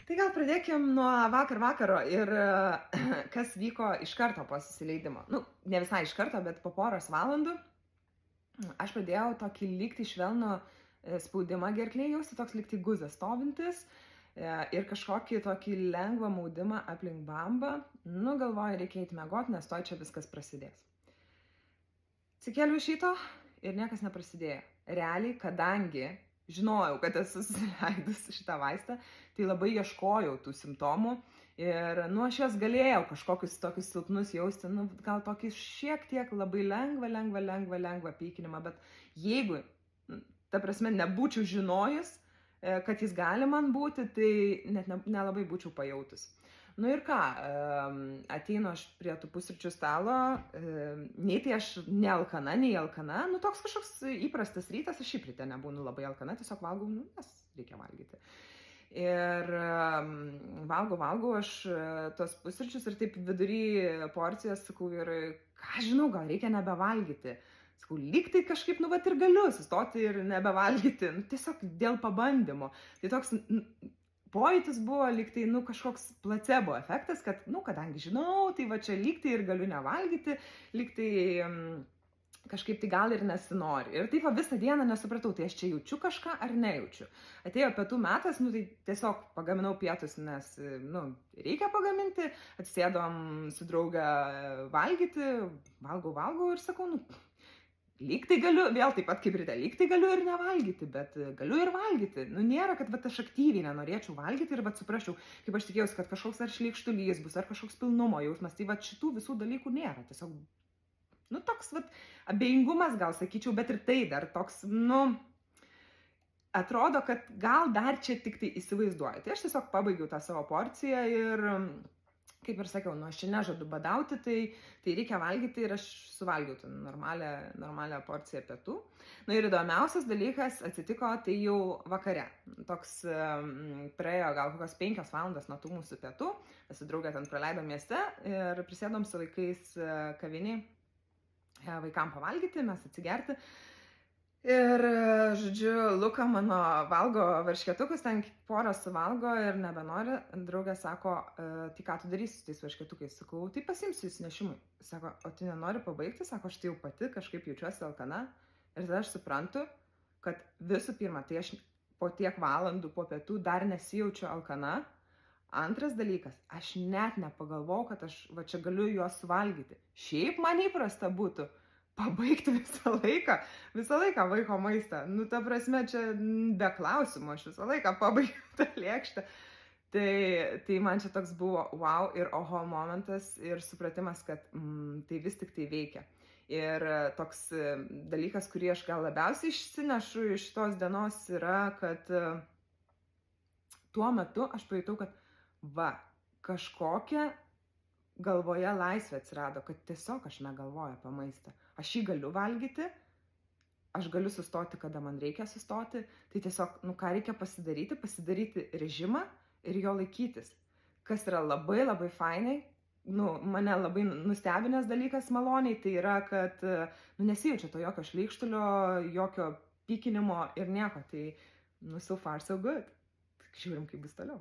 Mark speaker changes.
Speaker 1: Tai gal pradėkim nuo vakaro ir kas vyko iš karto po susileidimo. Nu, ne visai iš karto, bet po poros valandų aš pradėjau tokį lygtį švelnų spaudimą gerklėje jausti, toks lygtį guzas stovintis ir kažkokį tokį lengvą maudimą aplink bambą. Nu, galvoju, reikia eiti miegoti, nes toj čia viskas prasidės. Atsikėliau iš ryto ir niekas neprasidėjo. Realiai, kadangi žinojau, kad esu susileidus šitą vaistą, tai labai ieškojau tų simptomų ir, aš juos galėjau kažkokius tokius silpnus jausti, gal tokį šiek tiek labai lengvą pykinimą, bet jeigu, ta prasme, nebūčiau žinojus, kad jis gali man būti, tai net nelabai būčiau pajautus. Nu ir ką, ateinu aš prie tų pusryčių stalo, nei tai aš nei alkana, toks kažkoks įprastas rytas, aš šiaip ryte nebūnu labai alkana, tiesiog valgau, nes reikia valgyti. Ir valgau aš tos pusryčius ir taip vidury porcijas sakau, ir ką žinau, gal reikia nebevalgyti. Sakau, lyg tai kažkaip, ir galiu sustoti ir nebevalgyti, tiesiog dėl pabandymo. Tai toks pojūtis buvo lyg tai, kažkoks placebo efektas, kad, kadangi žinau, tai va čia lyg tai ir galiu nevalgyti, lyg tai kažkaip tai gal ir nesinori. Ir taip visą dieną nesupratau, tai aš čia jaučiu kažką ar nejaučiu. Atėjo pietų metas, tai tiesiog pagaminau pietus, nes, reikia pagaminti, atsisėdom su drauge valgyti, valgau ir sakau, lyg tai galiu, vėl taip pat kaip ryte, lyg tai galiu ir nevalgyti, bet galiu ir valgyti. Nėra, kad aš aktyviai nenorėčiau valgyti ir suprasčiau, kaip aš tikėjausi, kad kažkoks ar šleikštulys bus, ar kažkoks pilnumo jausmas. Tai šitų visų dalykų nėra. Tiesiog, toks abejingumas gal sakyčiau, bet ir tai dar toks, atrodo, kad gal dar čia tik tai įsivaizduoju. Tai aš tiesiog pabaigiau tą savo porciją ir, kaip ir sakiau, aš čia nežadu badauti, tai reikia valgyti ir aš suvalgiau tą normalią porciją pietų. Ir įdomiausias dalykas atsitiko tai jau vakare. Toks praėjo gal kokios 5 valandas nuo tų mūsų pietų, su draugė ten praleidom mieste ir prisėdom su vaikais kaviniai vaikam pavalgyti, mes atsigerti. Ir, žodžiu, Luka mano valgo varškėtukus, ten porą suvalgo ir nebenori. Draugė sako, tai ką tu darysi su tais varškėtukais? Sakau, tai pasiimsiu įsinešimui. Sako, o tu nenori pabaigti? Sako, aš tai jau pati kažkaip jaučiuosi alkana. Ir tada aš suprantu, kad visų pirma, tai aš po tiek valandų po pietų dar nesijaučiu alkana. Antras dalykas, aš net nepagalvojau, kad aš čia galiu juos suvalgyti. Šiaip man įprasta būtų pabaigti visą laiką vaiko maistą. Ta prasme, čia be klausimų, aš visą laiką pabaigiu tą lėkštę. Tai man čia toks buvo wow ir oho momentas ir supratimas, kad tai vis tik tai veikia. Ir toks dalykas, kurį aš gal labiausiai išsinešu iš tos dienos yra, kad tuo metu aš pajutau, kad kažkokia galvoje laisvė atsirado, kad tiesiog aš negalvoju apie maistą. Aš jį galiu valgyti, aš galiu sustoti, kada man reikia sustoti. Tai tiesiog, ką reikia pasidaryti režimą ir jo laikytis. Kas yra labai fainai, mane labai nustebinęs dalykas maloniai, tai yra, kad nesijaučia to jokio šleikštulio, jokio pykinimo ir nieko. Tai, so far so good. Žiūrim, kaip bus toliau.